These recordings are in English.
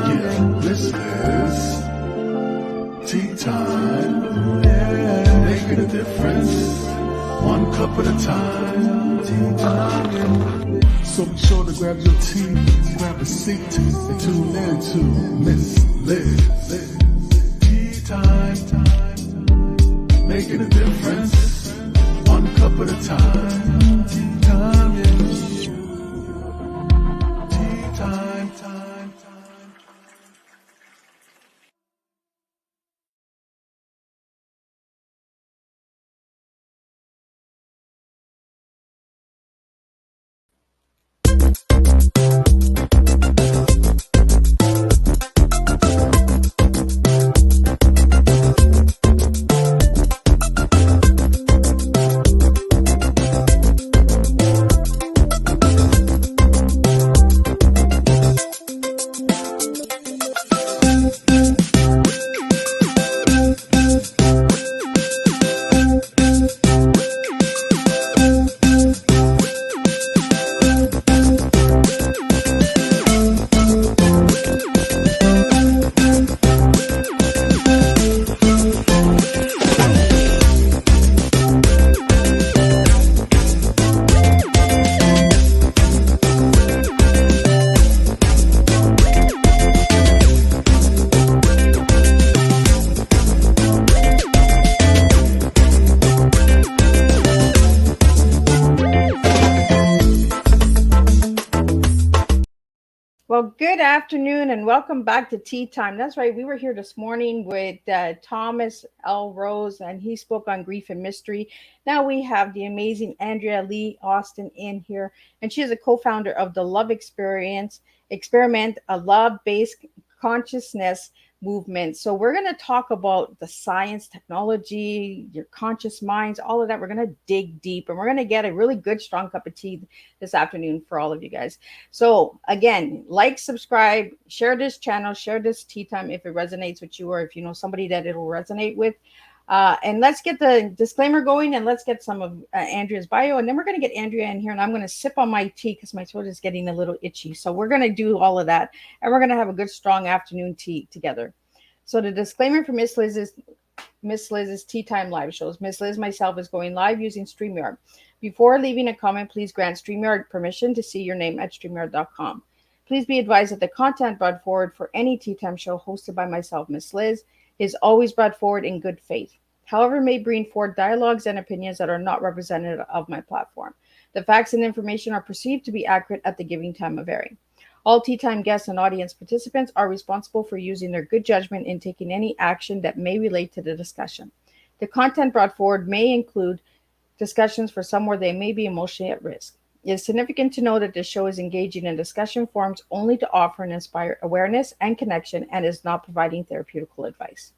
Yeah, this is tea time. Yeah, making a difference, one cup at a time. Tea time. So be sure to grab your tea, grab a seat, and tune in to Miss Liz. Tea time, making a difference, one cup at a time. Tea time, yeah. Tea time, time. Well, good afternoon and welcome back to Tea Time. That's right. We were here this morning with Thomas L. Rose, and he spoke on grief and mystery. Now we have the amazing Andrea Leigh Austin in here, and she is a co-founder of the Love Experiment, a love-based consciousness movement. So we're going to talk about the science, technology, your conscious minds, all of that. We're going to dig deep, and we're going to get a really good, strong cup of tea this afternoon for all of you guys. So again, like, subscribe, share this channel, share this tea time if it resonates with you, or if you know somebody that it'll resonate with. And let's get the disclaimer going, and let's get some of Andrea's bio, and then we're going to get Andrea in here, and I'm going to sip on my tea because my throat is getting a little itchy. So we're going to do all of that, and we're going to have a good, strong afternoon tea together. So the disclaimer for Miss Liz's Tea Time live shows. Miss Liz myself is going live using StreamYard. Before leaving a comment, please grant StreamYard permission to see your name at StreamYard.com. Please be advised that the content brought forward for any Tea Time show hosted by myself, Miss Liz, is always brought forward in good faith. However, may bring forward dialogues and opinions that are not representative of my platform. The facts and information are perceived to be accurate at the giving time of airing. All Tea Time guests and audience participants are responsible for using their good judgment in taking any action that may relate to the discussion. The content brought forward may include discussions for some where they may be emotionally at risk. It is significant to know that this show is engaging in discussion forums only to offer and inspire awareness and connection, and is not providing therapeutical advice.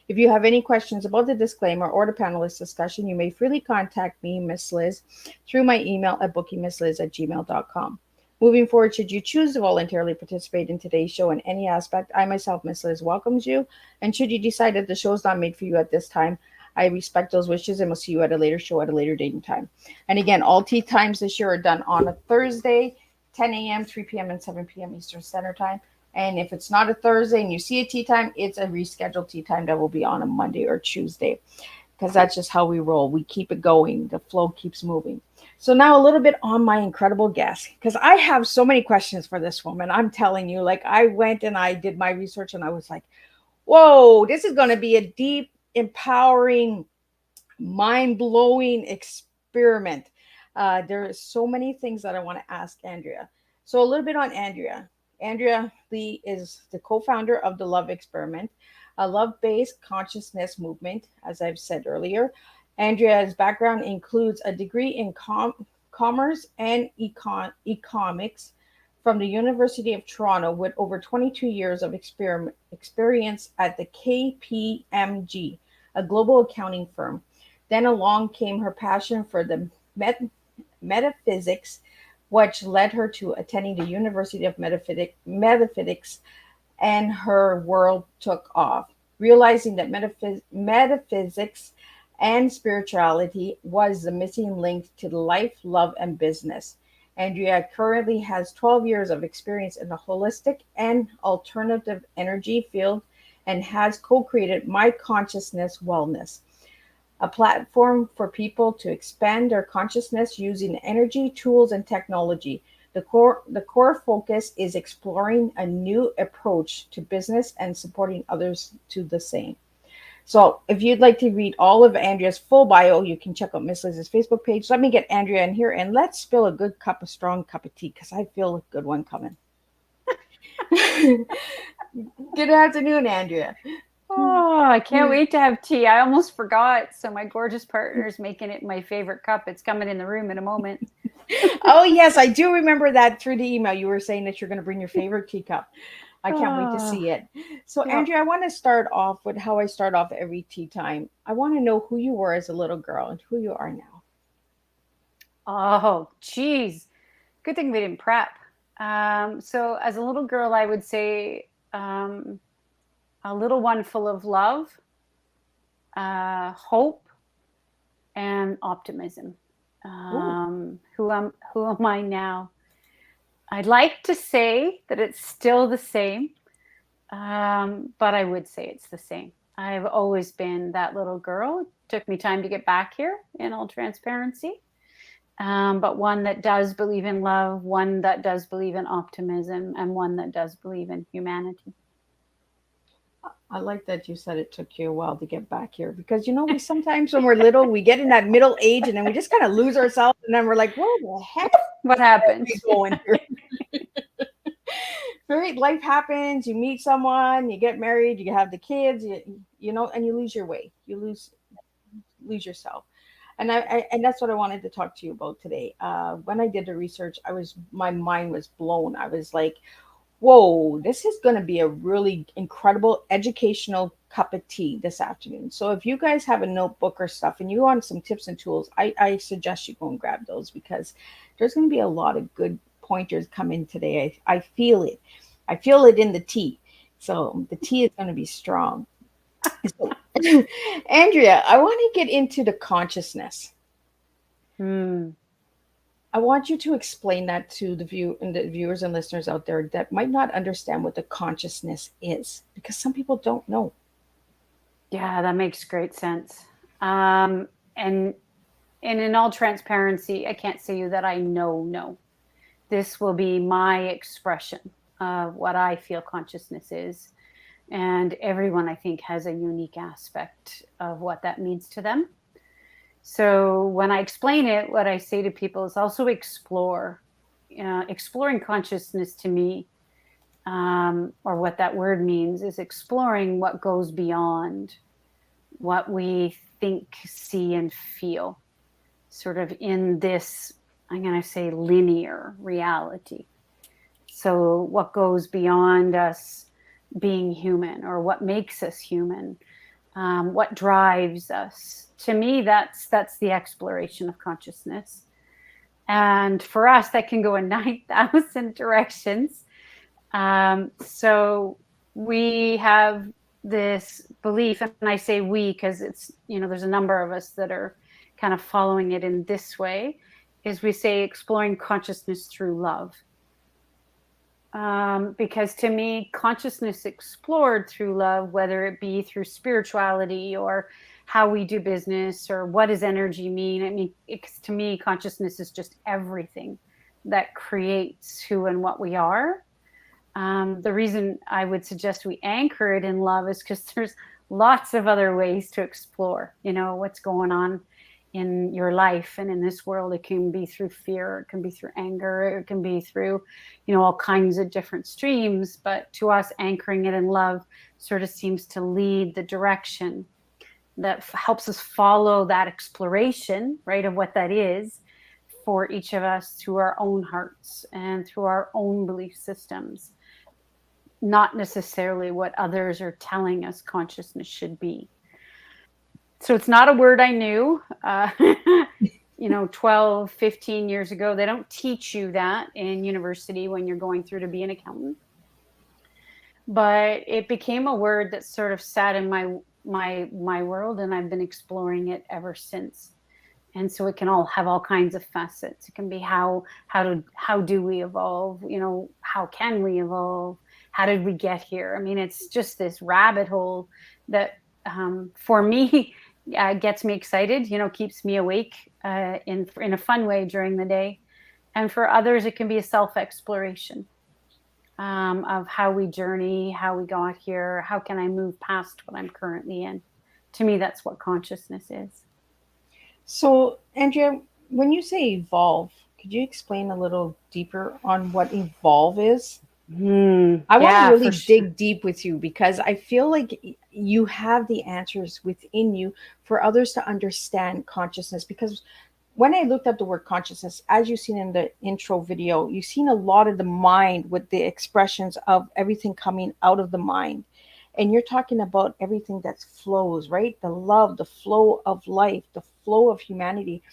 If you have any questions about the disclaimer or the panelist discussion, you may freely contact me, Miss Liz, through my email at bookingmissliz@gmail.com. Moving forward, should you choose to voluntarily participate in today's show in any aspect, I myself, Miss Liz, welcomes you. And should you decide that the show is not made for you at this time, I respect those wishes, and will see you at a later show at a later date and time. And again, all tea times this year are done on a Thursday, 10 a.m., 3 p.m., and 7 p.m. Eastern Standard Time. And if it's not a Thursday and you see a tea time, it's a rescheduled tea time that will be on a Monday or Tuesday, because that's just how we roll. We keep it going. The flow keeps moving. So now a little bit on my incredible guest, because I have so many questions for this woman. I'm telling you, like, I went and I did my research, and I was like, whoa, this is going to be a deep, empowering, mind-blowing experiment. There are so many things that I want to ask Andrea. So a little bit on Andrea. Andrea Leigh is the co-founder of the Love Experiment, a love-based consciousness movement, as I've said earlier. Andrea's background includes a degree in commerce and economics from the University of Toronto, with over 22 years of experience at the KPMG, a global accounting firm. Then along came her passion for the metaphysics, which led her to attending the University of Metaphysics, and her world took off, realizing that metaphysics and spirituality was the missing link to life, love, and business. Andrea currently has 12 years of experience in the holistic and alternative energy field and has co created My Consciousness Wellness, a platform for people to expand their consciousness using energy, tools, and technology. The core focus is exploring a new approach to business and supporting others to the same. So if you'd like to read all of Andrea's full bio, you can check out Miss Liz's Facebook page. Let me get Andrea in here and let's spill a good cup of strong cup of tea because I feel a good one coming. Good afternoon, Andrea. Oh, I can't wait to have tea. I almost forgot. So my gorgeous partner's making it my favorite cup. It's coming in the room in a moment. Oh, yes, I do remember that through the email. You were saying that you're going to bring your favorite teacup. I can't wait to see it. So, Yeah. Andrea, I want to start off with how I start off every tea time. I want to know who you were as a little girl and who you are now. Oh, geez. Good thing we didn't prep. So as a little girl, I would say a little one full of love, hope, and optimism. Ooh. Who am I now? I'd like to say that it's still the same, but I would say it's the same. I've always been that little girl. It took me time to get back here, in all transparency. But one that does believe in love, one that does believe in optimism, and one that does believe in humanity. I like that you said it took you a while to get back here because we sometimes when we're little, we get in that middle age and then we just kind of lose ourselves and then we're like, where the heck What are happened? we going here? Right, life happens, you meet someone, you get married, you have the kids, and you lose your way. You lose yourself. And that's what I wanted to talk to you about today. When I did the research, my mind was blown. I was like, whoa, this is going to be a really incredible educational cup of tea this afternoon. So if you guys have a notebook or stuff and you want some tips and tools, I suggest you go and grab those because there's going to be a lot of good pointers coming today. I feel it. I feel it in the tea. So the tea is going to be strong. So, Andrea, I want to get into the consciousness. Hmm. I want you to explain that to the viewers and listeners out there that might not understand what the consciousness is, because some people don't know. Yeah, that makes great sense. And in all transparency, I can't say you that I know. No, this will be my expression of what I feel consciousness is, and everyone I think has a unique aspect of what that means to them. So when I explain it, what I say to people is also explore. Exploring consciousness to me, or what that word means, is exploring what goes beyond what we think, see, and feel, sort of in this, I'm going to say, linear reality. So, what goes beyond us being human, or what makes us human, what drives us. To me, that's the exploration of consciousness. And for us, that can go in 9,000 directions. So we have this belief, and I say we because it's, there's a number of us that are kind of following it in this way, is we say exploring consciousness through love. Because to me, consciousness explored through love, whether it be through spirituality or how we do business or what does energy mean. I mean, to me, consciousness is just everything that creates who and what we are. The reason I would suggest we anchor it in love is because there's lots of other ways to explore, what's going on in your life and in this world. It can be through fear, it can be through anger, it can be through, all kinds of different streams. But to us, anchoring it in love sort of seems to lead the direction that helps us follow that exploration, right, of what that is for each of us through our own hearts and through our own belief systems, not necessarily what others are telling us consciousness should be. So it's not a word I knew, 12, 15 years ago. They don't teach you that in university when you're going through to be an accountant. But it became a word that sort of sat in my world, and I've been exploring it ever since. And so it can all have all kinds of facets. It can be how do we evolve? You know, how can we evolve? How did we get here? I mean, it's just this rabbit hole that for me gets me excited. You know, keeps me awake in a fun way during the day. And for others, it can be a self-exploration of how we journey, how we got here, how can I move past what I'm currently in. To me, that's what consciousness is. So, Andrea, when you say evolve, could you explain a little deeper on what evolve is? I want to Yeah, for really sure. dig deep with you because I feel like you have the answers within you for others to understand consciousness. Because when I looked up the word consciousness, as you've seen in the intro video, you've seen a lot of the mind with the expressions of everything coming out of the mind. And you're talking about everything that flows, right? The love, the flow of life, the flow of humanity,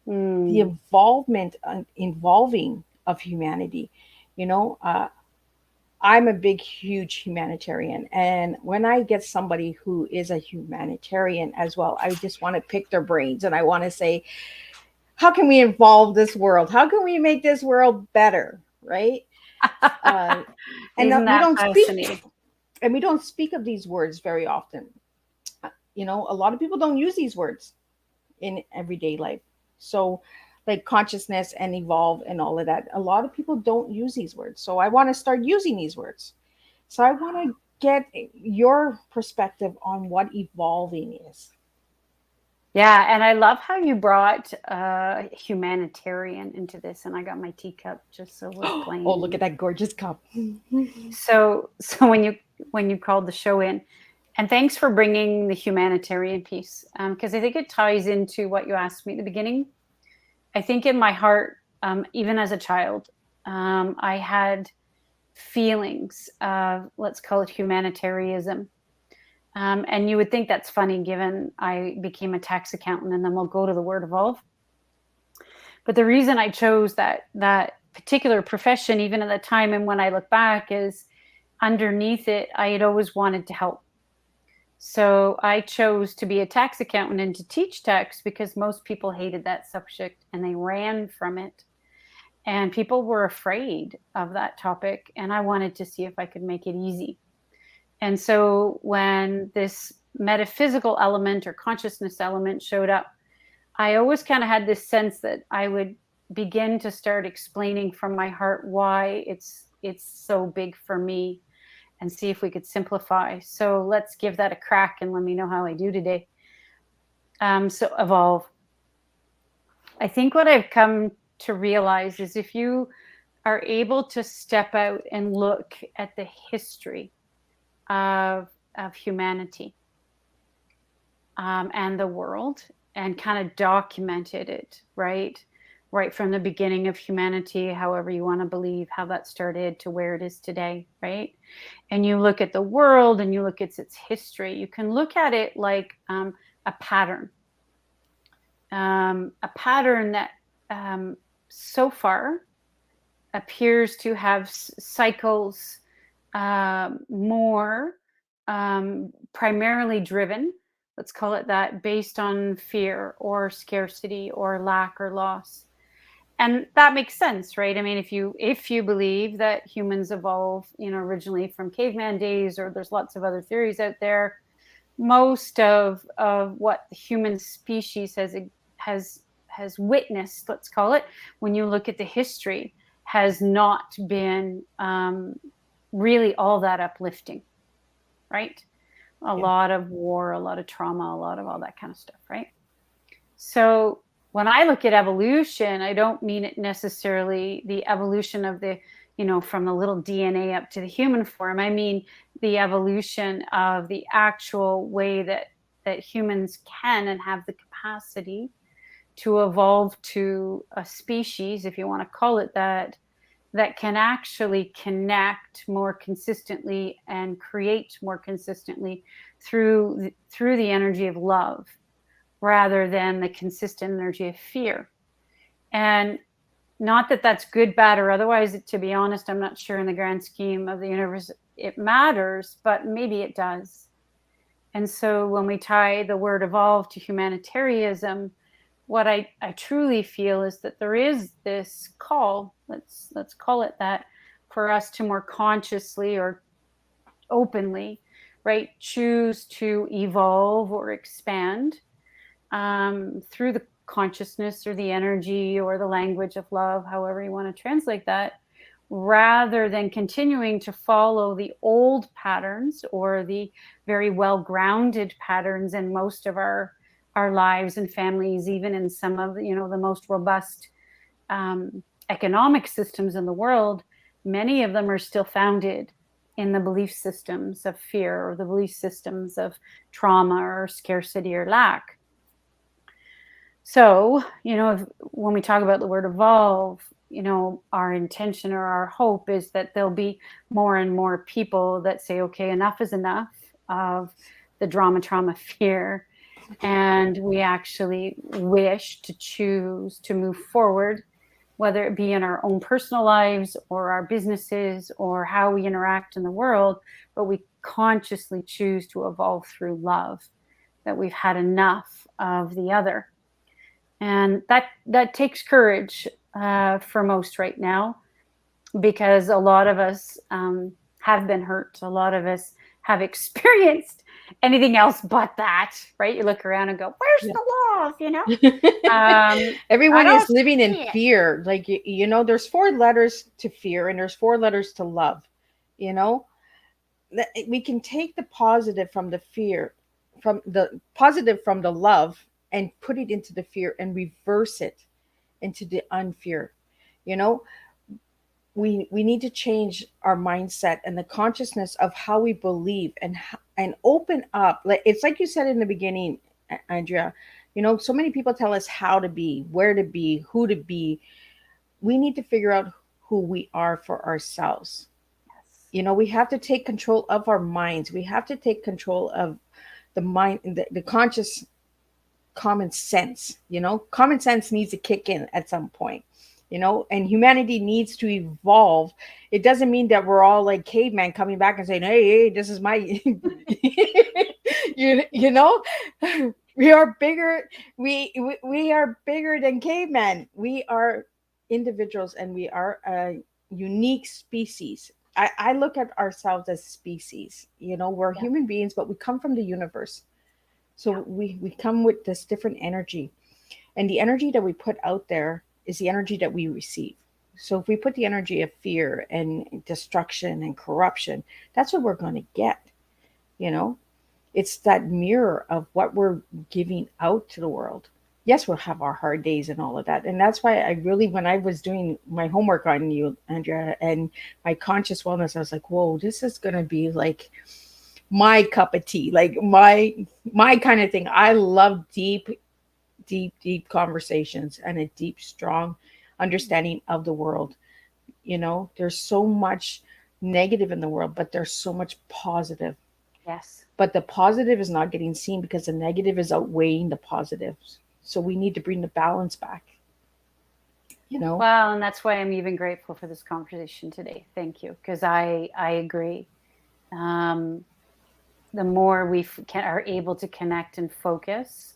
the Mm. involvement, involving of humanity. You know, I'm a big, huge humanitarian. And when I get somebody who is a humanitarian as well, I just want to pick their brains and I want to say, how can we involve this world? How can we make this world better? Right. Uh, and Isn't we that don't fascinating? speak, and we don't speak of these words very often. You know, a lot of people don't use these words in everyday life. So, like consciousness and evolve and all of that, a lot of people don't use these words. So, I want to start using these words. So I want to get your perspective on what evolving is. Yeah, and I love how you brought humanitarian into this, and I got my teacup just so we're Oh, look playing. at that gorgeous cup. So when you called the show in, and thanks for bringing the humanitarian piece, because I think it ties into what you asked me at the beginning. I think in my heart, even as a child, I had feelings of, let's call it humanitarianism. And you would think that's funny given I became a tax accountant, and then we'll go to the word evolve. But the reason I chose that particular profession, even at the time and when I look back, is underneath it, I had always wanted to help. So I chose to be a tax accountant and to teach tax because most people hated that subject and they ran from it. And people were afraid of that topic. And I wanted to see if I could make it easy. And so when this metaphysical element or consciousness element showed up, I always kind of had this sense that I would begin to start explaining from my heart why it's so big for me and see if we could simplify. So let's give that a crack and let me know how I do today. So evolve. I think what I've come to realize is if you are able to step out and look at the history of humanity and the world and kind of documented it, right from the beginning of humanity, however you want to believe how that started to where it is today, right? And you look at the world and you look at its history, you can look at it like a pattern that so far appears to have cycles more primarily driven, let's call it that, based on fear or scarcity or lack or loss. And that makes sense, right? I mean, if you believe that humans evolve, originally from caveman days, or there's lots of other theories out there, most of what the human species has witnessed, let's call it, when you look at the history, has not been really all that uplifting, right? A lot of war, a lot of trauma, a lot of all that kind of stuff, right? So when I look at evolution, I don't mean it necessarily the evolution of the, from the little DNA up to the human form. I mean the evolution of the actual way that humans can and have the capacity to evolve to a species, if you want to call it that can actually connect more consistently and create more consistently through the energy of love rather than the consistent energy of fear. And not that that's good, bad, or otherwise. To be honest, I'm not sure in the grand scheme of the universe it matters, but maybe it does. And so when we tie the word evolve to humanitarianism, what I truly feel is that there is this call, let's call it that, for us to more consciously or openly, right, choose to evolve or expand through the consciousness or the energy or the language of love, however you want to translate that, rather than continuing to follow the old patterns or the very well grounded patterns in most of our lives and families, even in some of the most robust economic systems in the world. Many of them are still founded in the belief systems of fear or the belief systems of trauma or scarcity or lack. So, when we talk about the word evolve, our intention or our hope is that there'll be more and more people that say, okay, enough is enough of the drama, trauma, fear. And we actually wish to choose to move forward, whether it be in our own personal lives or our businesses or how we interact in the world, but we consciously choose to evolve through love, that we've had enough of the other. And that takes courage for most right now, because a lot of us have been hurt. A lot of us have experienced anything else but that, right? You look around and go, where's the love, Everyone is living in it. fear. Like, there's 4 letters to fear and there's 4 letters to love. We can take the positive from the fear, from the positive from the love, and put it into the fear and reverse it into the unfear. We need to change our mindset and the consciousness of how we believe, and open up. It's like you said in the beginning, Andrea. So many people tell us how to be, where to be, who to be. We need to figure out who we are for ourselves. We have to take control of our minds. We have to take control of the mind, the conscious common sense. Common sense needs to kick in at some point. And humanity needs to evolve. It doesn't mean that we're all like cavemen coming back and saying, hey, this is my we are bigger. We are bigger than cavemen. We are individuals, and we are a unique species. I look at ourselves as species. We're human beings, but we come from the universe. So we come with this different energy. And the energy that we put out there is the energy that we receive. So if we put the energy of fear and destruction and corruption, that's what we're going to get. It's that mirror of what we're giving out to the world. Yes, we'll have our hard days and all of that. And that's why when I was doing my homework on you, Andrea, and my conscious wellness, I was like, whoa, this is going to be like my cup of tea, like my kind of thing. I love deep conversations and a deep, strong understanding of the world. There's so much negative in the world, but there's so much positive. Yes. But the positive is not getting seen because the negative is outweighing the positives. So we need to bring the balance back. Well, and that's why I'm even grateful for this conversation today. Thank you, because I agree. The more we are able to connect and focus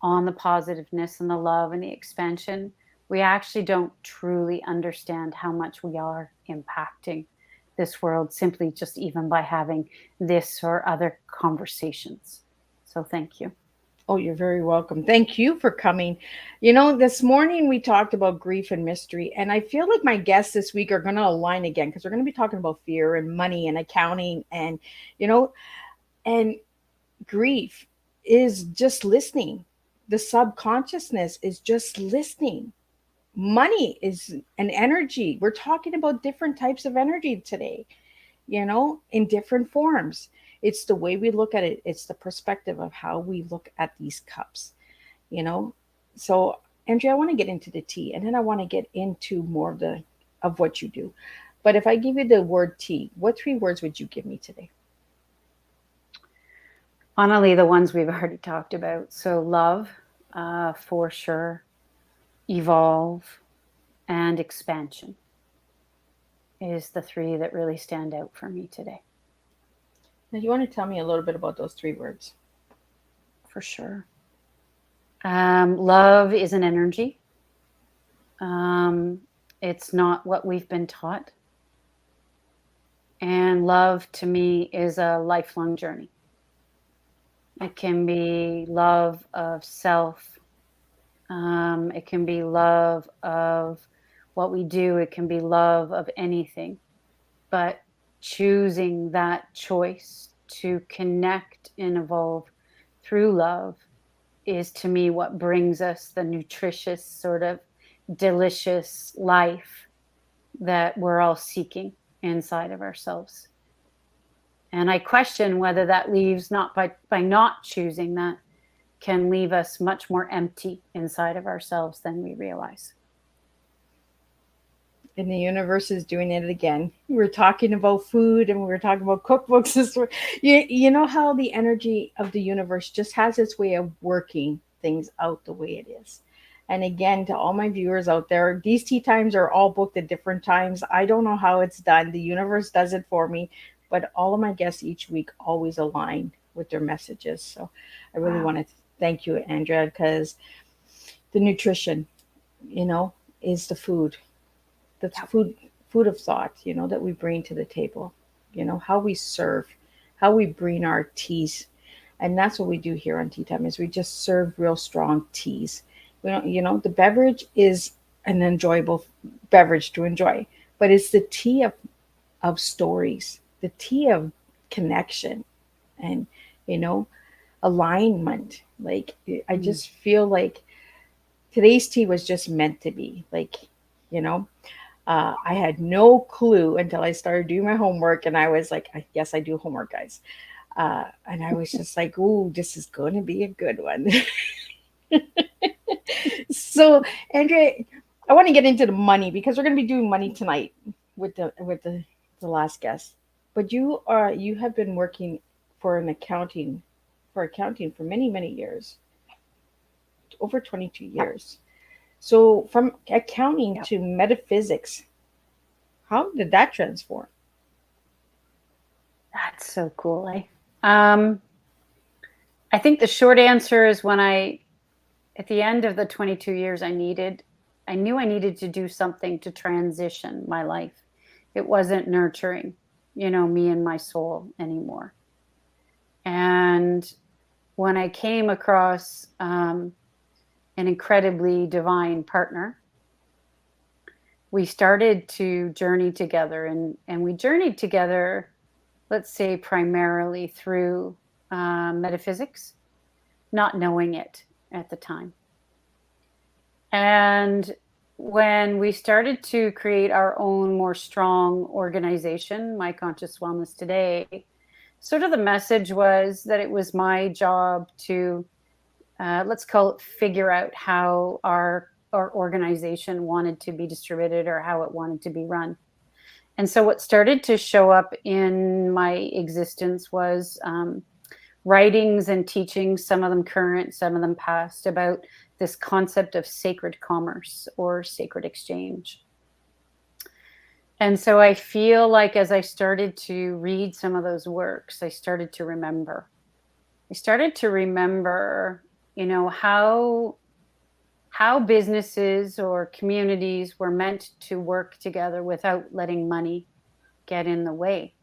on the positiveness and the love and the expansion, we actually don't truly understand how much we are impacting this world, simply just even by having this or other conversations. So thank you. Oh, you're very welcome. Thank you for coming. This morning we talked about grief and mystery, and I feel like my guests this week are going to align again, because we're going to be talking about fear and money and accounting, and and grief is just listening. The subconsciousness is just listening. Money is an energy. We're talking about different types of energy today, in different forms. It's the way we look at it. It's the perspective of how we look at these cups, So, Andrea, I want to get into the tea, and then I want to get into more of what you do. But if I give you the word tea, what 3 words would you give me today? Honestly, the ones we've already talked about. So love, for sure, evolve, and expansion is the 3 that really stand out for me today. Now, you want to tell me a little bit about those 3 words? For sure. Love is an energy. It's not what we've been taught. And love to me is a lifelong journey. It can be love of self. It can be love of what we do. It can be love of anything. But choosing that choice to connect and evolve through love is, to me, what brings us the nutritious, sort of delicious life that we're all seeking inside of ourselves. And I question whether that leaves, not by not choosing that, can leave us much more empty inside of ourselves than we realize. And the universe is doing it again. We were talking about food and we were talking about cookbooks. You know how the energy of the universe just has its way of working things out the way it is. And again, to all my viewers out there, these tea times are all booked at different times. I don't know how it's done. The universe does it for me, but all of my guests each week always align with their messages. So I really want to thank you, Andrea, because the nutrition, is the food. That's food of thought, that we bring to the table, how we serve, how we bring our teas. And that's what we do here on Tea Time, is we just serve real strong teas. We don't, the beverage is an enjoyable beverage to enjoy, but it's the tea of stories, the tea of connection and, alignment. Like, I just feel like today's tea was just meant to be, like, I had no clue until I started doing my homework, and I was like, yes, I do homework, guys. And I was just like, ooh, this is going to be a good one. So, Andrea, I want to get into the money, because we're going to be doing money tonight with the last guest. But you have been working for accounting for many years, over 22 years. So from accounting to metaphysics, how did that transform? That's so cool. I think the short answer is, at the end of the 22 years, I knew I needed to do something to transition my life. It wasn't nurturing, me and my soul anymore. And when I came across an incredibly divine partner, we started to journey together, and we journeyed together, let's say, primarily through metaphysics, not knowing it at the time. And when we started to create our own more strong organization, My Conscious Wellness Today, sort of the message was that it was my job to, let's call it, figure out how our organization wanted to be distributed, or how it wanted to be run. And so what started to show up in my existence was writings and teachings, some of them current, some of them past, about this concept of sacred commerce or sacred exchange. And so I feel like, as I started to read some of those works, I started to remember, how businesses or communities were meant to work together without letting money get in the way.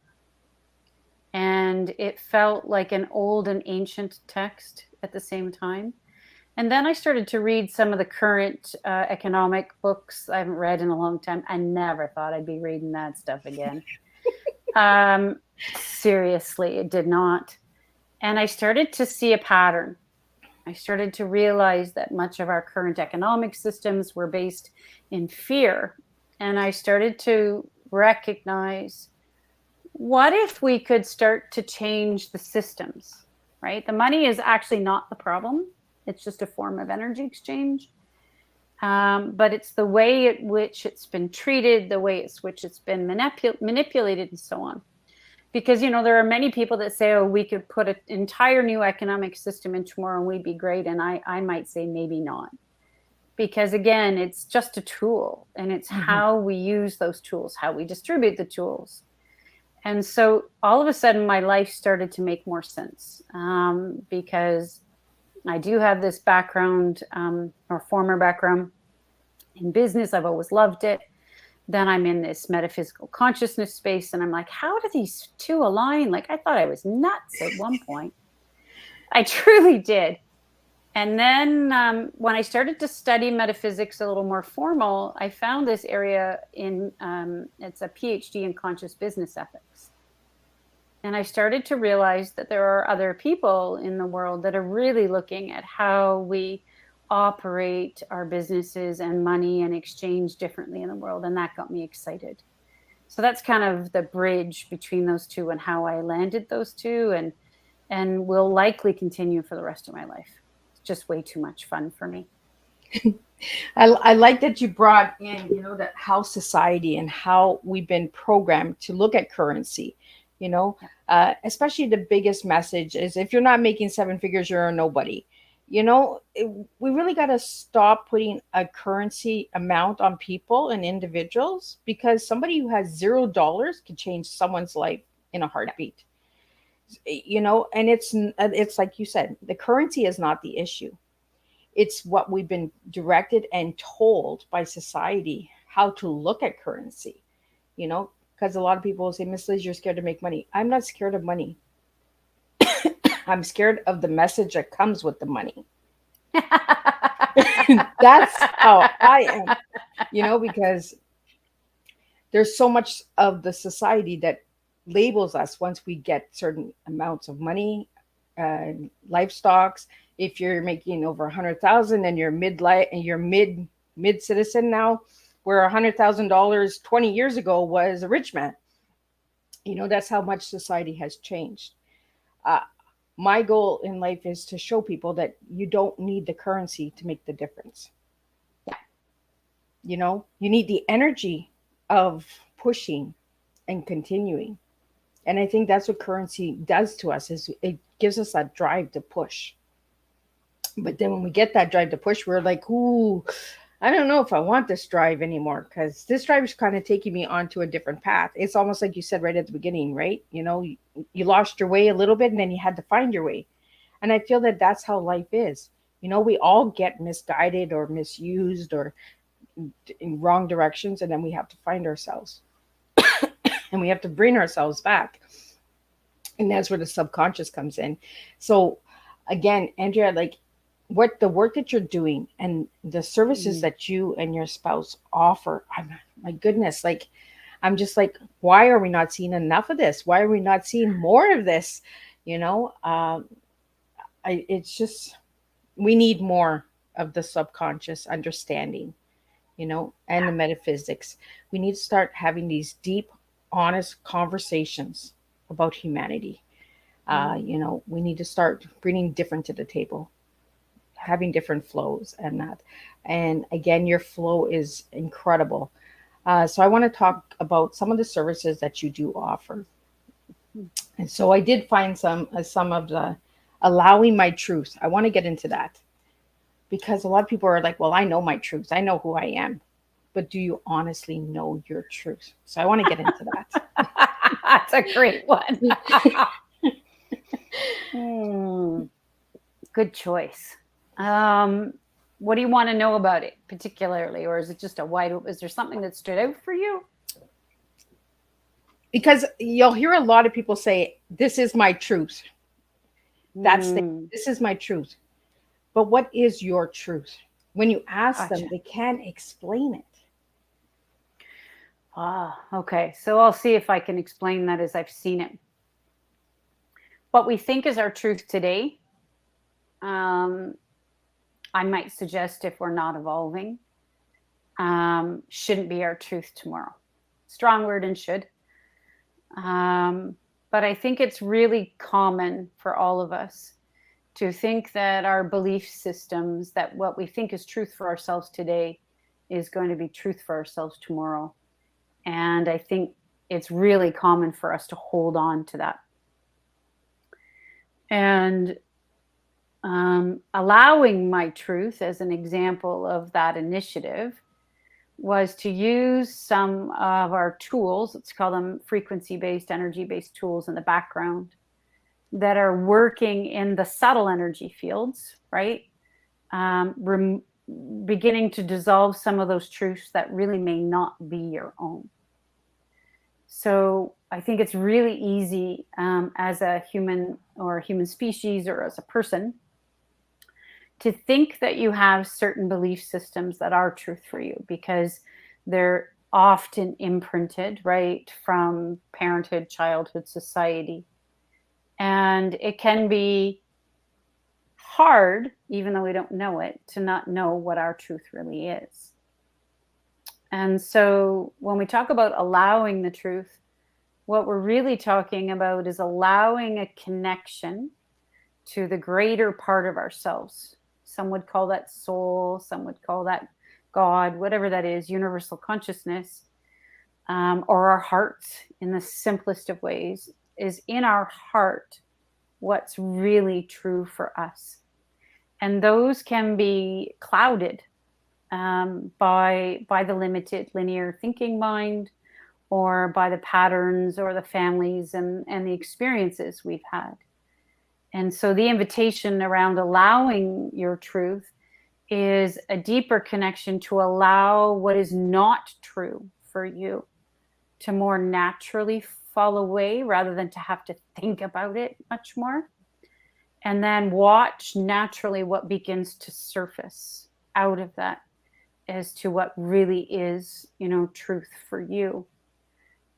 And it felt like an old and ancient text at the same time. And then I started to read some of the current economic books I haven't read in a long time. I never thought I'd be reading that stuff again. Seriously, it did not. And I started to see a pattern. I started to realize that much of our current economic systems were based in fear. And I started to recognize, what if we could start to change the systems, right? The money is actually not the problem. It's just a form of energy exchange. But it's the way in which it's been treated, the way in which it's been manipulated, and so on. Because, there are many people that say, oh, we could put an entire new economic system in tomorrow and we'd be great. And I might say maybe not. Because, again, it's just a tool. And it's how we use those tools, how we distribute the tools. And so all of a sudden, my life started to make more sense, because I do have this background or former background in business. I've always loved it. Then I'm in this metaphysical consciousness space, and I'm like, how do these two align? Like, I thought I was nuts at one point. I truly did. And then when I started to study metaphysics a little more formal, I found this area in, it's a PhD in conscious business ethics. And I started to realize that there are other people in the world that are really looking at how we operate our businesses and money and exchange differently in the world. And that got me excited. So that's kind of the bridge between those two and how I landed those two, and will likely continue for the rest of my life. Just way too much fun for me. I like that you brought in, that how society and how we've been programmed to look at currency, especially the biggest message is if you're not making seven figures, you're a nobody. We really got to stop putting a currency amount on people and individuals, because somebody who has $0 could change someone's life in a heartbeat. And it's like you said, the currency is not the issue. It's what we've been directed and told by society how to look at currency, because a lot of people will say, Miss Liz, you're scared to make money. I'm not scared of money. I'm scared of the message that comes with the money. That's how I am, because there's so much of the society that labels us once we get certain amounts of money, life stocks. If you're making over 100,000 and you're mid citizen now, where $100,000 20 years ago was a rich man. That's how much society has changed. My goal in life is to show people that you don't need the currency to make the difference. Yeah. You need the energy of pushing and continuing. And I think that's what currency does to us, is it gives us that drive to push. But then when we get that drive to push, we're like, ooh, I don't know if I want this drive anymore, because this drive is kind of taking me onto a different path. It's almost like you said right at the beginning, right? You lost your way a little bit and then you had to find your way. And I feel that that's how life is. We all get misguided or misused or in wrong directions, and then we have to find ourselves. And we have to bring ourselves back. And that's where the subconscious comes in. So again, Andrea, like what the work that you're doing and the services that you and your spouse offer, my goodness, like, I'm just like, why are we not seeing enough of this? Why are we not seeing more of this? It's just, we need more of the subconscious understanding, and the metaphysics. We need to start having these deep, honest conversations about humanity. We need to start bringing different to the table, having different flows and that. And again, your flow is incredible. So I want to talk about some of the services that you do offer. And so I did find some of the allowing my truth. I want to get into that, because a lot of people are like, well, I know my truth. I know who I am. But do you honestly know your truth? So I want to get into that. That's a great one. Good choice. What do you want to know about it particularly? Or is it just is there something that stood out for you? Because you'll hear a lot of people say, this is my truth. This is my truth. But what is your truth? When you ask them, they can't explain it. Okay. So I'll see if I can explain that as I've seen it. What we think is our truth today, I might suggest, if we're not evolving, shouldn't be our truth tomorrow. Strong word and should. But I think it's really common for all of us to think that our belief systems, that what we think is truth for ourselves today is going to be truth for ourselves tomorrow. And I think it's really common for us to hold on to that. And allowing my truth as an example of that initiative was to use some of our tools, let's call them frequency-based, energy-based tools in the background, that are working in the subtle energy fields, right? Beginning to dissolve some of those truths that really may not be your own. So I think it's really easy as a human or human species or as a person to think that you have certain belief systems that are truth for you because they're often imprinted, right, from parenthood, childhood, society. And it can be hard, even though we don't know it, to not know what our truth really is. And so when we talk about allowing the truth, what we're really talking about is allowing a connection to the greater part of ourselves. Some would call that soul, some would call that God, whatever that is, universal consciousness, or our hearts in the simplest of ways, is in our heart what's really true for us. And those can be clouded by the limited linear thinking mind, or by the patterns or the families and the experiences we've had. And so the invitation around allowing your truth is a deeper connection to allow what is not true for you to more naturally fall away rather than to have to think about it much more. And then watch naturally what begins to surface out of that as to what really is, truth for you.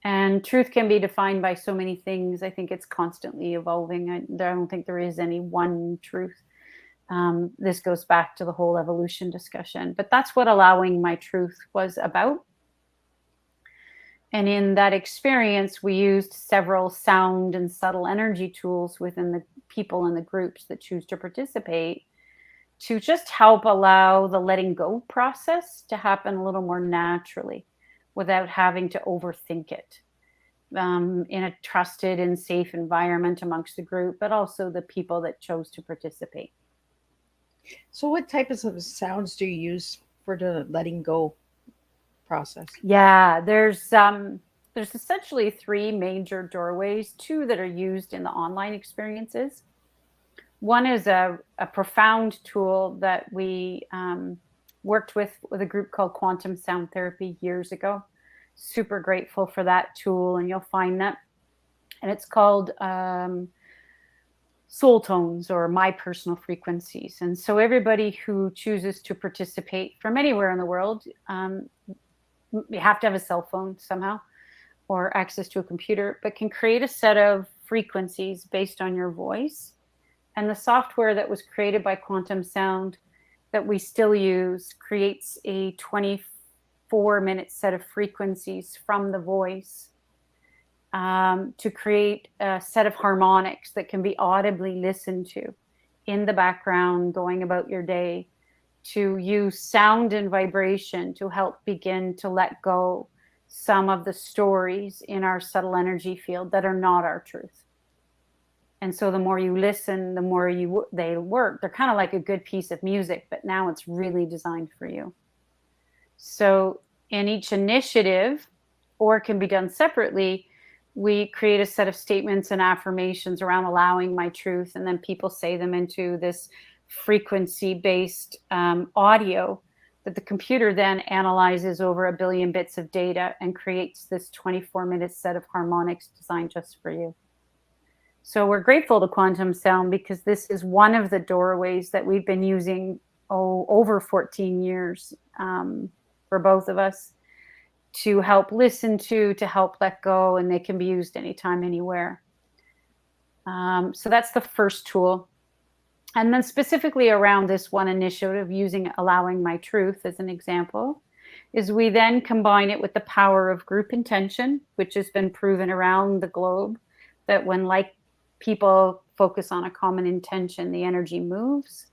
And truth can be defined by so many things. I think it's constantly evolving. I don't think there is any one truth. This goes back to the whole evolution discussion. But that's what allowing my truth was about. And in that experience, we used several sound and subtle energy tools within the people and the groups that choose to participate to just help allow the letting go process to happen a little more naturally, without having to overthink it, in a trusted and safe environment amongst the group, but also the people that chose to participate. So what types of sounds do you use for the letting go process? Yeah, there's essentially three major doorways, two that are used in the online experiences. One is a profound tool that we worked with a group called Quantum Sound Therapy years ago. Super grateful for that tool, and you'll find that. And it's called soul tones, or my personal frequencies. And so everybody who chooses to participate from anywhere in the world, you have to have a cell phone somehow or access to a computer, but can create a set of frequencies based on your voice. And the software that was created by Quantum Sound that we still use creates a 24-minute set of frequencies from the voice to create a set of harmonics that can be audibly listened to in the background going about your day, to use sound and vibration to help begin to let go some of the stories in our subtle energy field that are not our truth. And so the more you listen, the more they work. They're kind of like a good piece of music, but now it's really designed for you. So in each initiative, or it can be done separately, we create a set of statements and affirmations around allowing my truth, and then people say them into this frequency-based audio that the computer then analyzes over 1 billion bits of data and creates this 24-minute set of harmonics designed just for you. So we're grateful to Quantum Sound because this is one of the doorways that we've been using over 14 years for both of us to help listen to help let go, and they can be used anytime, anywhere. So that's the first tool. And then specifically around this one initiative, using allowing my truth as an example, is we then combine it with the power of group intention, which has been proven around the globe that when like people focus on a common intention, the energy moves.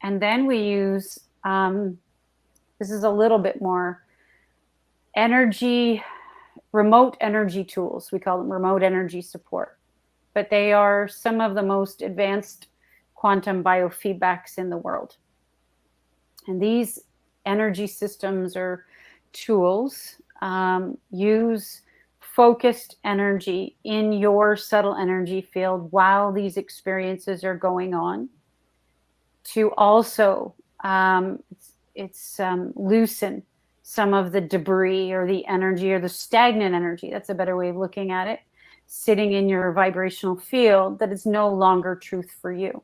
And then we use, this is a little bit more remote energy tools. We call them remote energy support, but they are some of the most advanced quantum biofeedbacks in the world. And these energy systems or tools use focused energy in your subtle energy field while these experiences are going on, to also loosen some of the debris or the energy or the stagnant energy. That's a better way of looking at it, sitting in your vibrational field that is no longer truth for you.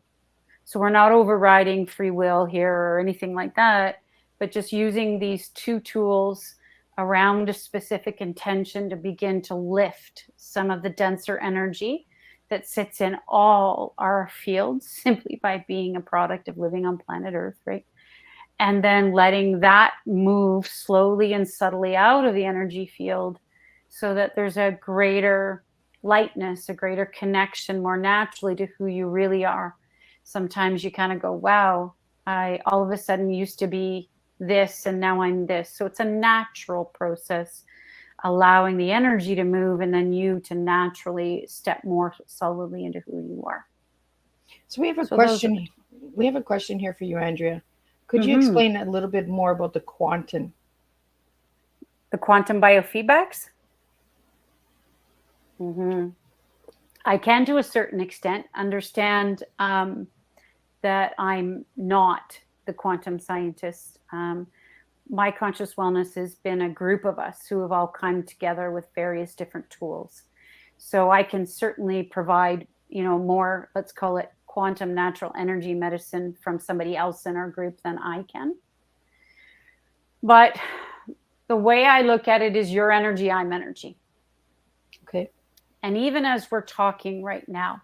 So we're not overriding free will here or anything like that, but just using these two tools around a specific intention to begin to lift some of the denser energy that sits in all our fields simply by being a product of living on planet Earth, right? And then letting that move slowly and subtly out of the energy field so that there's a greater lightness, a greater connection more naturally to who you really are. Sometimes you kind of go, wow, I all of a sudden used to be this and now I'm this. So it's a natural process, allowing the energy to move and then you to naturally step more solidly into who you are. So we have a question. We have a question here for you, Andrea. Could you explain a little bit more about the quantum? The quantum biofeedbacks? I can, to a certain extent, understand that I'm not the quantum scientist. My conscious wellness has been a group of us who have all come together with various different tools. So I can certainly provide, more, let's call it quantum natural energy medicine from somebody else in our group than I can. But the way I look at it is your energy, I'm energy. Okay. And even as we're talking right now,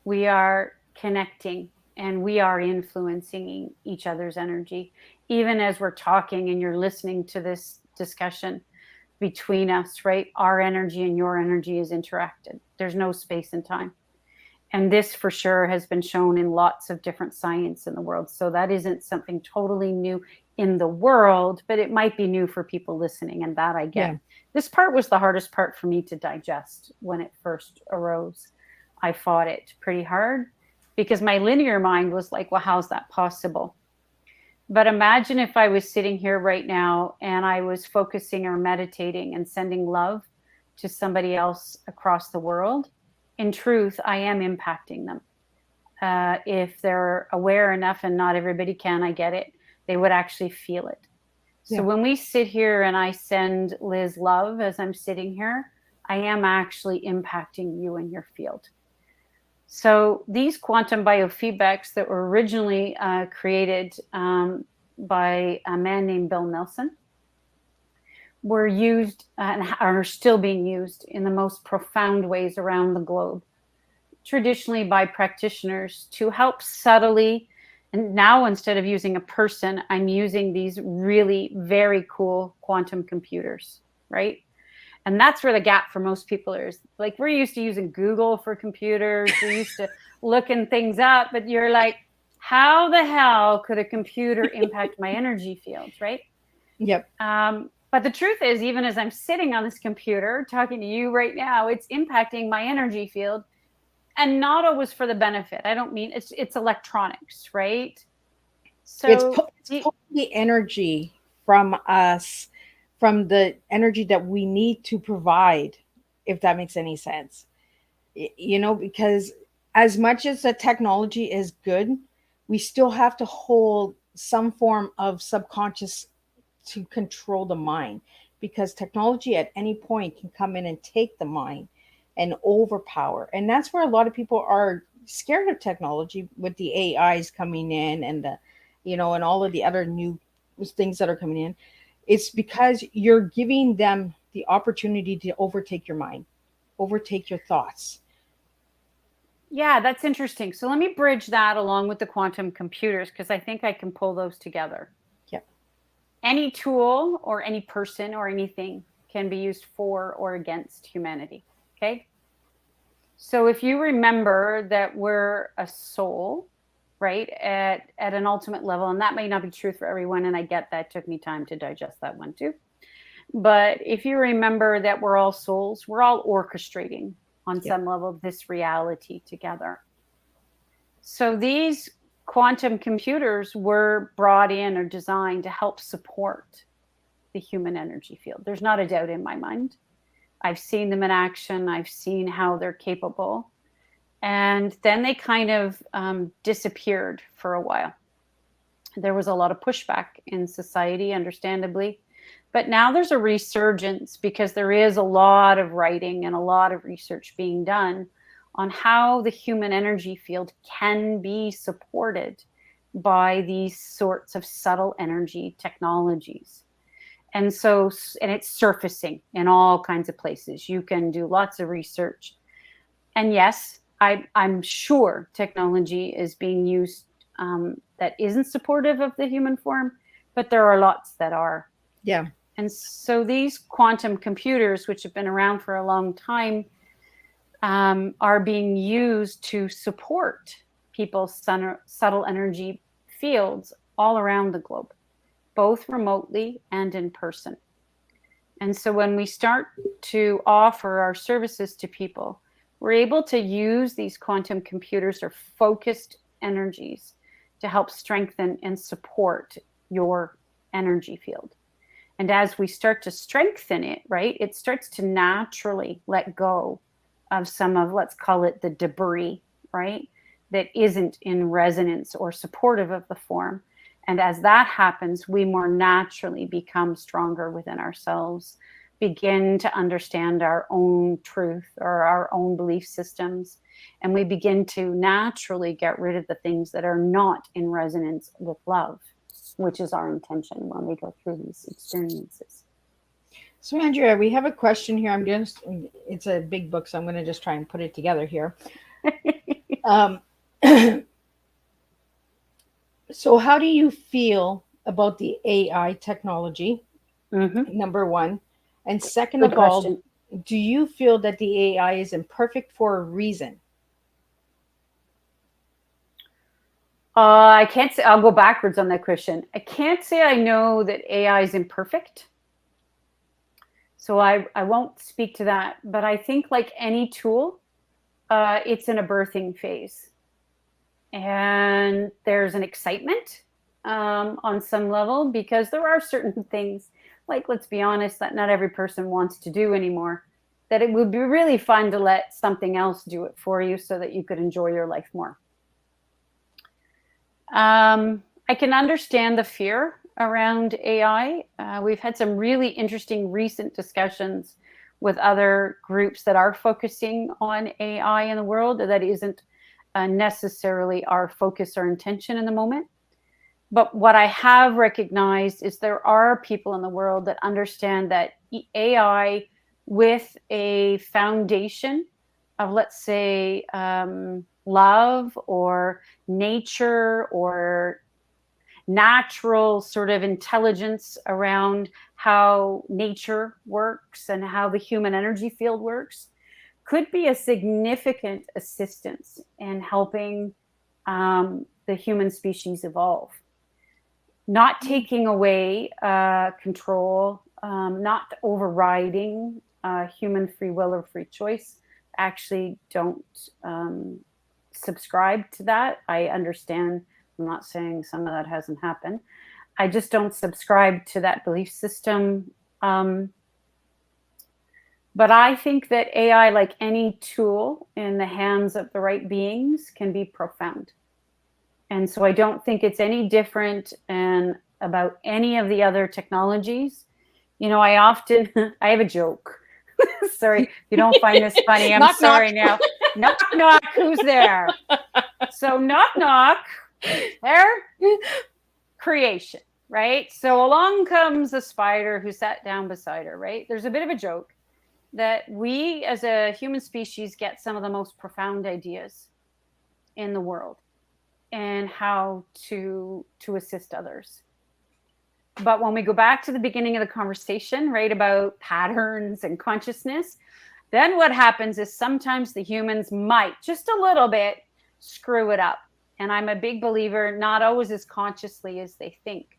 we are connecting and we are influencing each other's energy. Even as we're talking and you're listening to this discussion between us, right? Our energy and your energy is interacted. There's no space and time. And this for sure has been shown in lots of different science in the world. So that isn't something totally new in the world, but it might be new for people listening, and that I get. Yeah. This part was the hardest part for me to digest when it first arose. I fought it pretty hard because my linear mind was like, well, how's that possible? But imagine if I was sitting here right now and I was focusing or meditating and sending love to somebody else across the world. In truth, I am impacting them. If they're aware enough, and not everybody can, I get it, they would actually feel it. So when we sit here and I send Liz love as I'm sitting here, I am actually impacting you in your field. So these quantum biofeedbacks that were originally created by a man named Bill Nelson were used and are still being used in the most profound ways around the globe, traditionally by practitioners to help subtly. And now instead of using a person, I'm using these really very cool quantum computers, right? And that's where the gap for most people is. Like, we're used to using Google for computers. We're used to looking things up, but you're like, how the hell could a computer impact my energy fields, right? Yep. But the truth is, even as I'm sitting on this computer talking to you right now, it's impacting my energy field, and not always for the benefit. I don't mean it's electronics, right? So it's the energy from us, from the energy that we need to provide, if that makes any sense. Because as much as the technology is good, we still have to hold some form of subconscious to control the mind, because technology at any point can come in and take the mind and overpower. And that's where a lot of people are scared of technology, with the AIs coming in and the, and all of the other new things that are coming in. It's because you're giving them the opportunity to overtake your mind, overtake your thoughts. Yeah, that's interesting. So let me bridge that along with the quantum computers, because I think I can pull those together. Any tool or any person or anything can be used for or against humanity. Okay. So if you remember that we're a soul, right, at an ultimate level, and that may not be true for everyone, and I get that, took me time to digest that one too. But if you remember that we're all souls, we're all orchestrating on some level this reality together. So these quantum computers were brought in or designed to help support the human energy field. There's not a doubt in my mind. I've seen them in action. I've seen how they're capable. And then they kind of disappeared for a while. There was a lot of pushback in society, understandably. But now there's a resurgence because there is a lot of writing and a lot of research being done on how the human energy field can be supported by these sorts of subtle energy technologies. And so, and it's surfacing in all kinds of places. You can do lots of research. And yes, I'm sure technology is being used that isn't supportive of the human form, but there are lots that are. Yeah. And so these quantum computers, which have been around for a long time, are being used to support people's subtle energy fields all around the globe, both remotely and in person. And so when we start to offer our services to people, we're able to use these quantum computers or focused energies to help strengthen and support your energy field. And as we start to strengthen it, right, it starts to naturally let go of some of, let's call it the debris, right, that isn't in resonance or supportive of the form. And as that happens, we more naturally become stronger within ourselves, begin to understand our own truth or our own belief systems. And we begin to naturally get rid of the things that are not in resonance with love, which is our intention when we go through these experiences. So, Andrea, we have a question here. It's a big book, so I'm going to just try and put it together here. So how do you feel about the AI technology? Mm-hmm. Number one. And second Good of all, question. do you feel that the AI is imperfect for a reason? I can't say, I'll go backwards on that question. I can't say I know that AI is imperfect. So I won't speak to that. But I think like any tool, it's in a birthing phase. And there's an excitement on some level because there are certain things, like, let's be honest, that not every person wants to do anymore, that it would be really fun to let something else do it for you so that you could enjoy your life more. I can understand the fear around AI. We've had some really interesting recent discussions with other groups that are focusing on AI in the world. That isn't necessarily our focus or intention in the moment. But what I have recognized is there are people in the world that understand that AI with a foundation of, let's say, love or nature or natural sort of intelligence around how nature works and how the human energy field works could be a significant assistance in helping the human species evolve. Not taking away control, not overriding human free will or free choice. Actually don't subscribe to that. I understand. I'm not saying some of that hasn't happened. I just don't subscribe to that belief system. But I think that AI, like any tool in the hands of the right beings, can be profound. And so I don't think it's any different about any of the other technologies. You know, I have a joke. Sorry, if you don't find this funny, I'm knock, sorry knock. now. Knock, knock, who's there? So knock, knock, there, creation, right? So along comes a spider who sat down beside her, right? There's a bit of a joke that we as a human species get some of the most profound ideas in the world and how to assist others. But when we go back to the beginning of the conversation, right, about patterns and consciousness, then what happens is sometimes the humans might just a little bit screw it up. And I'm a big believer, not always as consciously as they think,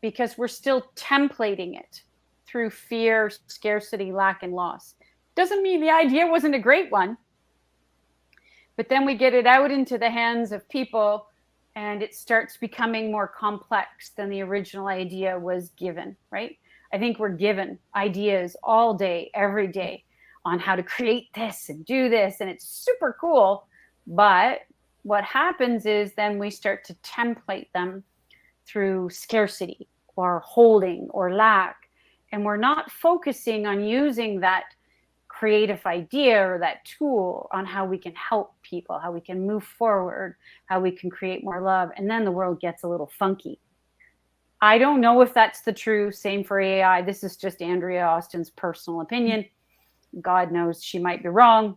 because we're still templating it through fear, scarcity, lack, and loss. Doesn't mean the idea wasn't a great one. But then we get it out into the hands of people and it starts becoming more complex than the original idea was given, right? I think we're given ideas all day, every day. on how to create this and do this, and it's super cool. But what happens is then we start to template them through scarcity or holding or lack, and we're not focusing on using that creative idea or that tool on how we can help people, how we can move forward, how we can create more love. And then the world gets a little funky. I don't know if that's the true same for AI. This is just Andrea Austin's personal opinion. God knows she might be wrong.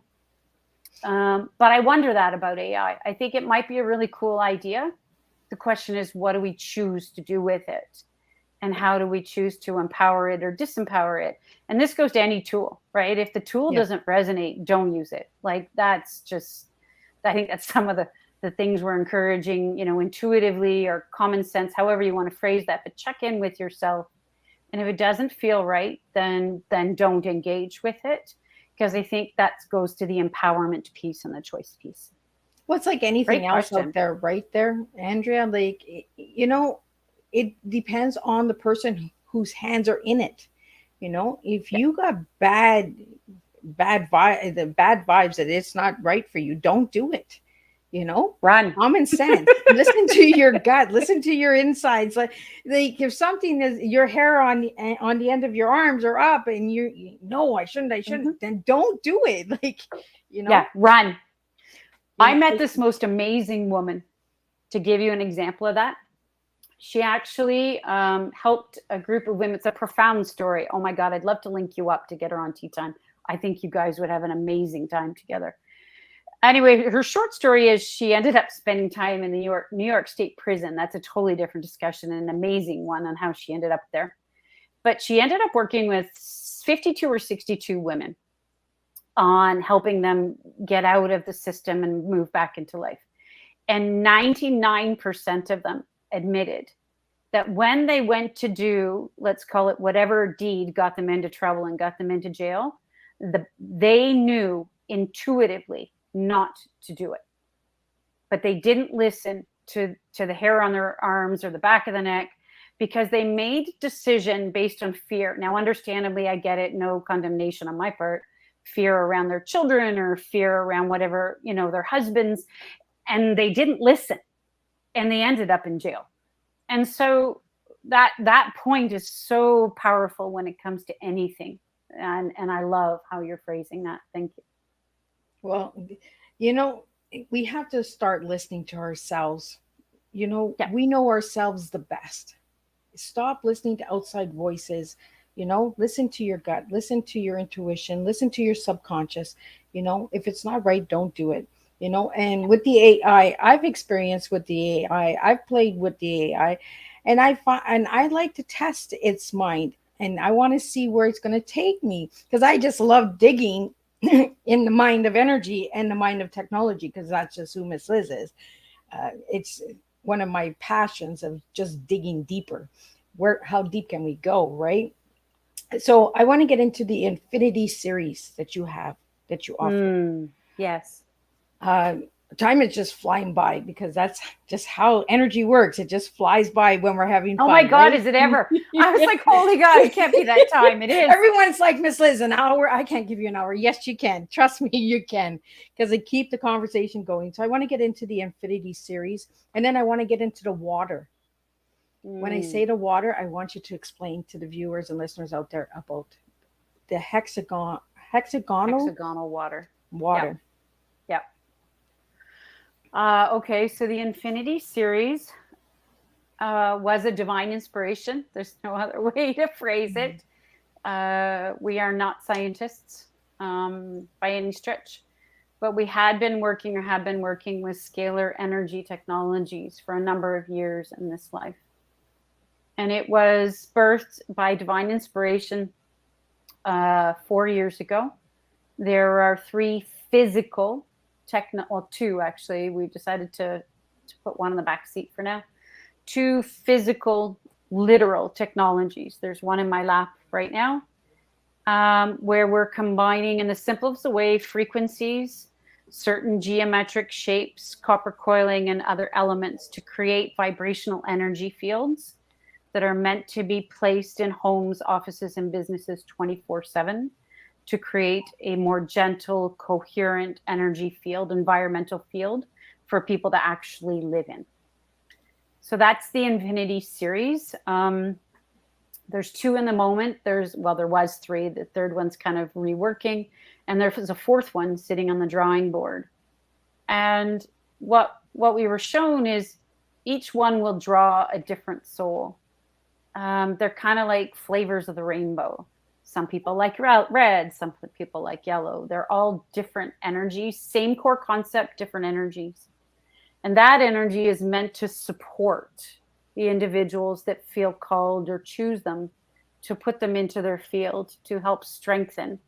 But I wonder that about AI. I think it might be a really cool idea. The question is, what do we choose to do with it? And how do we choose to empower it or disempower it? And this goes to any tool, right? If the tool doesn't resonate, don't use it. Like, that's just, I think that's some of the things we're encouraging, you know, intuitively or common sense, however you want to phrase that, but check in with yourself. And if it doesn't feel right, then don't engage with it. Because I think that goes to the empowerment piece and the choice piece. Well, it's like anything else out there, right there, Andrea. Like, you know, it depends on the person whose hands are in it. You know, if you got bad vibes that it's not right for you, don't do it. You know, run. Common sense. Listen to your gut. Listen to your insides. Like if something is your hair on the end of your arms are up, and you know, I shouldn't. Then don't do it. Like, you know, run. I met this most amazing woman. To give you an example of that, she actually helped a group of women. It's a profound story. Oh my God, I'd love to link you up to get her on Teatime. I think you guys would have an amazing time together. Anyway, her short story is she ended up spending time in the New York State prison. That's a totally different discussion, an amazing one on how she ended up there. But she ended up working with 52 or 62 women on helping them get out of the system and move back into life. And 99% of them admitted that when they went to do, let's call it whatever deed got them into trouble and got them into jail, they knew intuitively not to do it. But they didn't listen to the hair on their arms or the back of the neck, because they made decision based on fear. Now, understandably, I get it, no condemnation on my part, fear around their children or fear around whatever, you know, their husbands, and they didn't listen, and they ended up in jail. And so that point is so powerful when it comes to anything. And I love how you're phrasing that. Thank you. Well, you know, we have to start listening to ourselves. You know, we know ourselves the best. Stop listening to outside voices. You know, listen to your gut, listen to your intuition, listen to your subconscious. You know, if it's not right, don't do it. You know, and with the AI, I've experienced with the AI, I've played with the AI, and I like to test its mind, and I want to see where it's going to take me, because I just love digging in the mind of energy and the mind of technology, because that's just who Miss Liz is. It's one of my passions of just digging deeper. How deep can we go, right? So I want to get into the Infinity series that you have, that you offer. Yes. Time is just flying by, because that's just how energy works. It just flies by when we're having fun. Oh my God, right? is it ever? I was like, holy God, it can't be that time. It is. Everyone's like, Miss Liz, an hour? I can't give you an hour. Yes, you can. Trust me, you can, because they keep the conversation going. So I want to get into the Infinity series, and then I want to get into the water. When I say the water, I want you to explain to the viewers and listeners out there about the hexagonal water. Yep. Okay, so the Infinity series was a divine inspiration. There's no other way to phrase it. We are not scientists by any stretch, but we have been working with scalar energy technologies for a number of years in this life. And it was birthed by divine inspiration 4 years ago. There are 3 physical two actually. We decided to put one in the back seat for now. 2 physical, literal technologies. There's one in my lap right now, where we're combining in the simplest way frequencies, certain geometric shapes, copper coiling, and other elements to create vibrational energy fields that are meant to be placed in homes, offices, and businesses 24/7 to create a more gentle, coherent energy field, environmental field for people to actually live in. So that's the Infinity series. There's 2 in the moment. There was 3. The third one's kind of reworking. And there's a 4th one sitting on the drawing board. And what we were shown is each one will draw a different soul. They're kind of like flavors of the rainbow. Some people like red, some people like yellow. They're all different energies, same core concept, different energies. And that energy is meant to support the individuals that feel called or choose them, to put them into their field, to help strengthen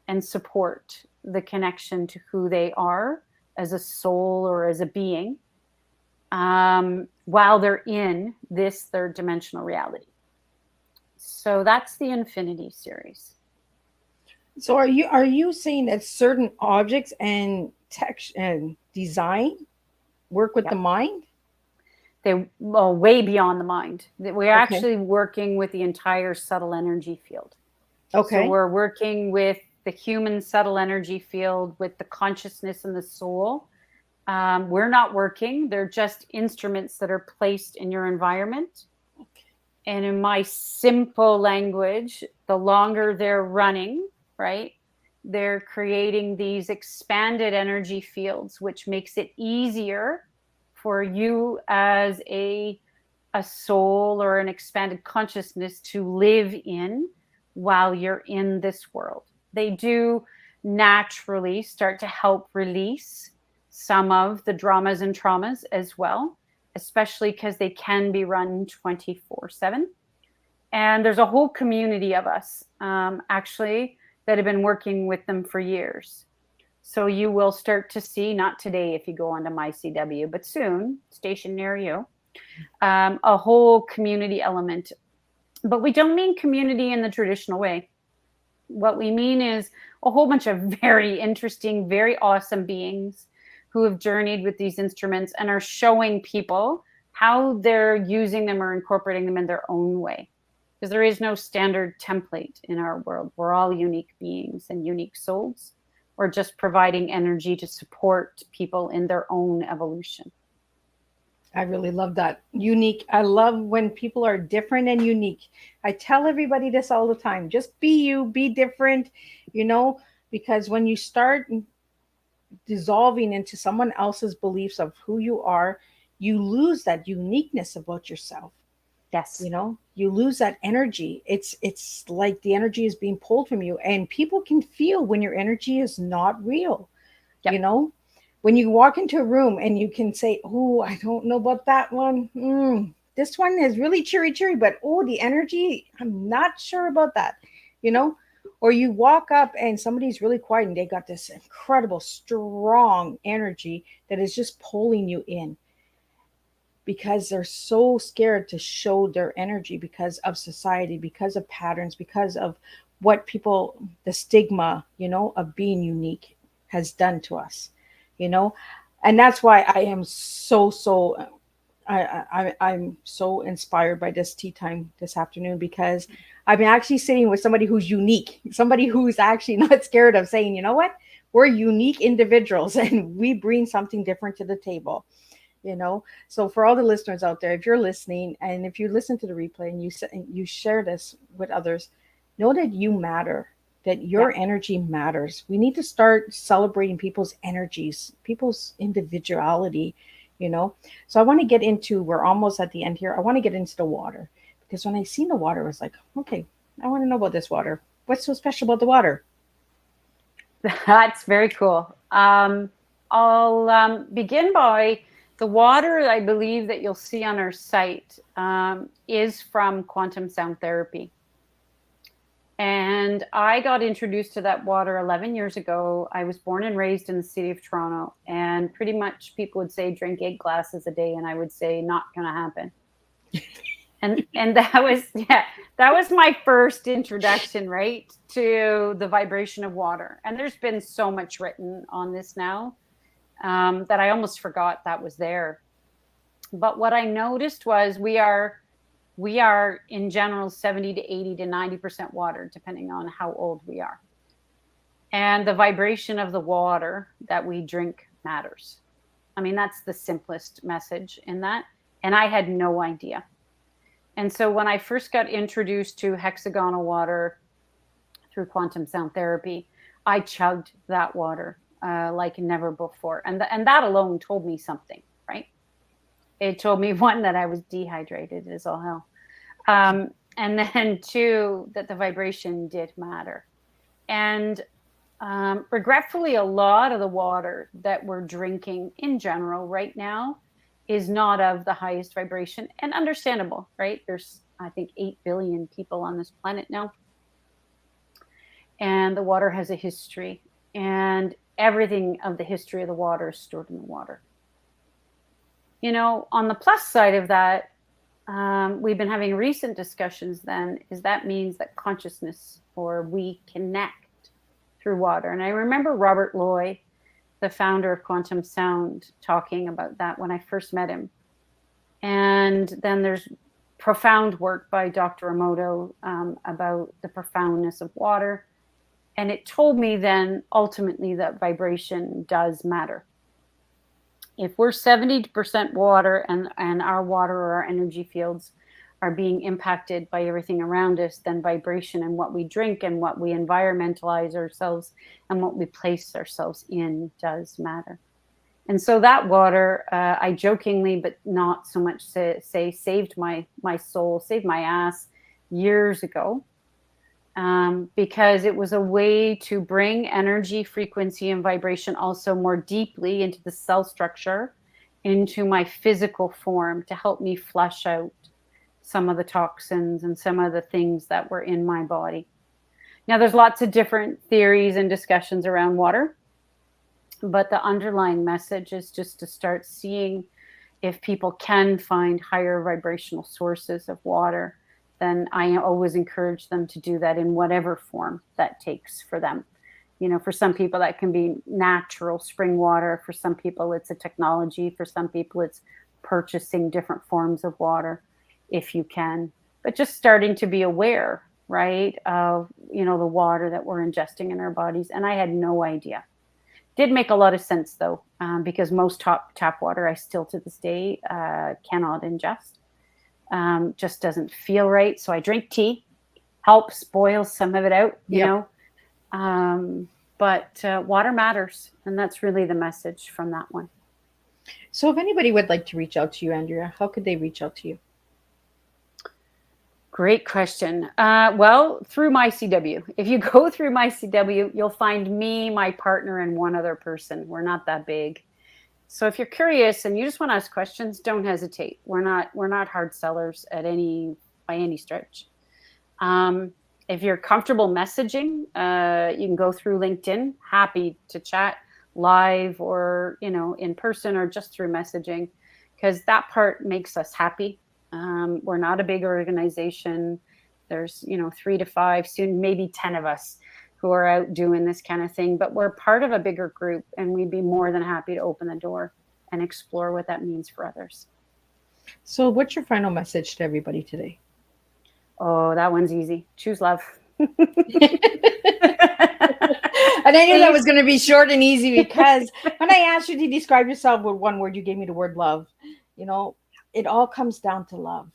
and support the connection to who they are as a soul or as a being, while they're in this 3rd dimensional reality. So that's the Infinity series. So are you saying that certain objects and text and design work with the mind? They way beyond the mind. We're actually working with the entire subtle energy field. Okay. So we're working with the human subtle energy field, with the consciousness and the soul. We're not working. They're just instruments that are placed in your environment. Okay. And in my simple language, the longer they're running, right, they're creating these expanded energy fields, which makes it easier for you as a soul or an expanded consciousness to live in while you're in this world. They do naturally start to help release some of the dramas and traumas as well, especially because they can be run 24/7. And there's a whole community of us actually that have been working with them for years. So you will start to see, not today if you go onto MyCW, but soon, station near you, a whole community element. But we don't mean community in the traditional way. What we mean is a whole bunch of very interesting, very awesome beings who have journeyed with these instruments and are showing people how they're using them or incorporating them in their own way. Because there is no standard template in our world. We're all unique beings and unique souls. Or just providing energy to support people in their own evolution. I really love that. Unique. I love when people are different and unique. I tell everybody this all the time. Just be you, be different, because when you start dissolving into someone else's beliefs of who you are, you lose that uniqueness about yourself. Yes. You lose that energy. It's like the energy is being pulled from you, and people can feel when your energy is not real. Yep. When you walk into a room and you can say, oh, I don't know about that one. This one is really cheery, but the energy, I'm not sure about that, or you walk up and somebody's really quiet and they got this incredible, strong energy that is just pulling you in. Because they're so scared to show their energy because of society, because of patterns, because of what the stigma, of being unique has done to us, and that's why I am I'm so inspired by this tea time this afternoon, because I've been actually sitting with somebody who's unique, somebody who's actually not scared of saying, we're unique individuals and we bring something different to the table. So for all the listeners out there, if you're listening and if you listen to the replay and you share this with others, know that you matter, that your energy matters. We need to start celebrating people's energies, people's individuality, So I want to get into, we're almost at the end here. I want to get into the water, because when I seen the water, I was like, okay, I want to know about this water. What's so special about the water? That's very cool. I'll begin by the water I believe that you'll see on our site is from quantum sound therapy. And I got introduced to that water 11 years ago. I was born and raised in the city of Toronto, and pretty much people would say drink 8 glasses a day, and I would say not going to happen. and that was my first introduction, right, to the vibration of water. And there's been so much written on this now. That I almost forgot that was there. But what I noticed was we are in general 70 to 80 to 90% water, depending on how old we are. And the vibration of the water that we drink matters. I mean, that's the simplest message in that. And I had no idea. And so when I first got introduced to hexagonal water through quantum sound therapy, I chugged that water like never before. And that alone told me something, right? It told me, one, that I was dehydrated as all hell. And then two, that the vibration did matter. And regretfully, a lot of the water that we're drinking in general right now is not of the highest vibration, and understandable, right? There's, I think, 8 billion people on this planet now. And the water has a history, and everything of the history of the water is stored in the water. You know, on the plus side of that, we've been having recent discussions then, is that means that consciousness, or we connect through water. And I remember Robert Loy, the founder of Quantum Sound, talking about that when I first met him. And then there's profound work by Dr. Emoto about the profoundness of water. And it told me then ultimately that vibration does matter. If we're 70% water and our water or our energy fields are being impacted by everything around us, then vibration and what we drink and what we environmentalize ourselves and what we place ourselves in does matter. And so that water, I jokingly, but not so much say saved my soul, saved my ass years ago, because it was a way to bring energy, frequency, and vibration also more deeply into the cell structure, into my physical form, to help me flush out some of the toxins and some of the things that were in my body. Now, there's lots of different theories and discussions around water, but the underlying message is just to start seeing if people can find higher vibrational sources of water. Then I always encourage them to do that in whatever form that takes for them. You know, for some people that can be natural spring water. For some people, it's a technology. For some people, it's purchasing different forms of water, if you can. But just starting to be aware, right, of, you know, the water that we're ingesting in our bodies. And I had no idea. Did make a lot of sense, though, because most tap water I still to this day cannot ingest. Just doesn't feel right. So I drink tea, helps boil some of it out, you know. But water matters. And that's really the message from that one. So if anybody would like to reach out to you, Andrea, how could they reach out to you? Great question. Well, through my CW. If you go through my CW, you'll find me, my partner, and one other person. We're not that big. So if you're curious and you just want to ask questions, don't hesitate. We're not hard sellers by any stretch. If you're comfortable messaging, you can go through LinkedIn. Happy to chat live or, you know, in person or just through messaging, because that part makes us happy. We're not a big organization. There's, you know, 3 to 5, soon maybe 10 of us who are out doing this kind of thing, but we're part of a bigger group, and we'd be more than happy to open the door and explore what that means for others. So what's your final message to everybody today? Oh, that one's easy. Choose love. And I knew that was going to be short and easy, because when I asked you to describe yourself with one word, you gave me the word love. You know, it all comes down to love.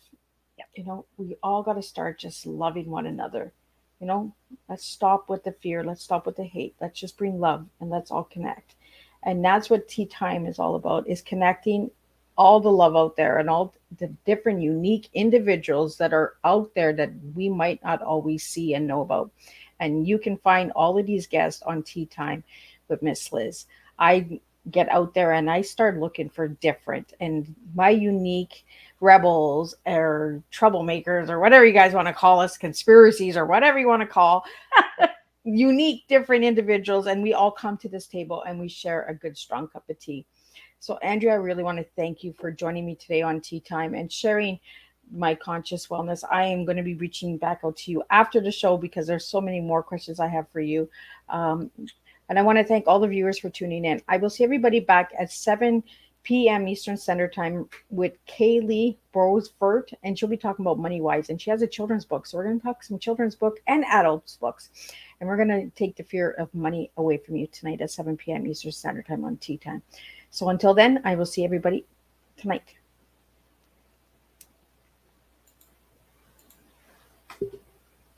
You know, we all got to start just loving one another. You know, let's stop with the fear. Let's stop with the hate. Let's just bring love, and let's all connect. And that's what Teatime is all about, is connecting all the love out there and all the different unique individuals that are out there that we might not always see and know about. And you can find all of these guests on Teatime with Miss Liz. I get out there and I start looking for different, and my unique rebels or troublemakers or whatever you guys want to call us, conspiracies or whatever you want to call unique different individuals, and we all come to this table and we share a good strong cup of tea. So Andrea, I really want to thank you for joining me today on Teatime and sharing my conscious wellness. I am going to be reaching back out to you after the show, because there's so many more questions I have for you. And I want to thank all the viewers for tuning in. I will see everybody back at 7 p.m. Eastern Standard Time with Kaylee Brosford, and she'll be talking about money wise. And she has a children's book, so we're going to talk some children's book and adults books, and we're going to take the fear of money away from you tonight at 7 p.m. Eastern Standard Time on Tea Time. So until then, I will see everybody tonight.